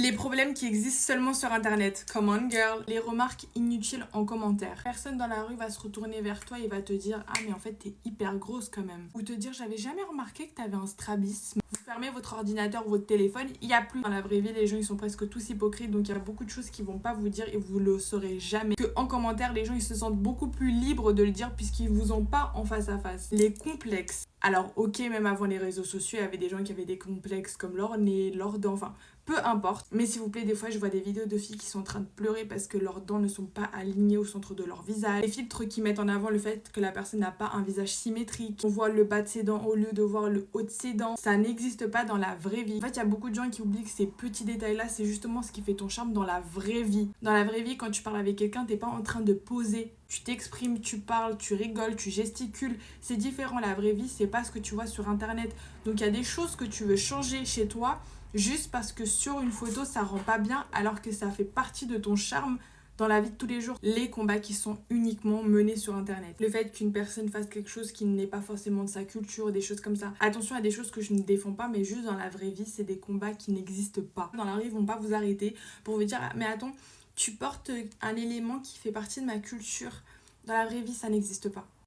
Des problèmes qui existent seulement sur internet. Come on girl. Les remarques inutiles en commentaire. Personne dans la rue va se retourner vers toi et va te dire ah mais en fait t'es hyper grosse quand même. Ou te dire j'avais jamais remarqué que t'avais un strabisme. Vous fermez votre ordinateur ou votre téléphone, il y a plus. Dans la vraie vie les gens ils sont presque tous hypocrites, donc il y a beaucoup de choses qu'ils vont pas vous dire et vous le saurez jamais. Que en commentaire les gens ils se sentent beaucoup plus libres de le dire puisqu'ils vous ont pas en face à face. Les complexes. Alors ok, même avant les réseaux sociaux, il y avait des gens qui avaient des complexes comme leur nez, leurs dents, enfin peu importe. Mais s'il vous plaît, des fois je vois des vidéos de filles qui sont en train de pleurer parce que leurs dents ne sont pas alignées au centre de leur visage. Les filtres qui mettent en avant le fait que la personne n'a pas un visage symétrique. On voit le bas de ses dents au lieu de voir le haut de ses dents. Ça n'existe pas dans la vraie vie. En fait, il y a beaucoup de gens qui oublient que ces petits détails-là, c'est justement ce qui fait ton charme dans la vraie vie. Dans la vraie vie, quand tu parles avec quelqu'un, t'es pas en train de poser. Tu t'exprimes, tu parles, tu rigoles, tu gesticules. C'est différent, la vraie vie, c'est pas ce que tu vois sur internet. Donc il y a des choses que tu veux changer chez toi juste parce que sur une photo ça rend pas bien alors que ça fait partie de ton charme dans la vie de tous les jours. Les combats qui sont uniquement menés sur internet. Le fait qu'une personne fasse quelque chose qui n'est pas forcément de sa culture, des choses comme ça. Attention à des choses que je ne défends pas, mais juste dans la vraie vie, c'est des combats qui n'existent pas. Dans la rue, ils vont pas vous arrêter pour vous dire ah, mais attends, tu portes un élément qui fait partie de ma culture. Dans la vraie vie, ça n'existe pas.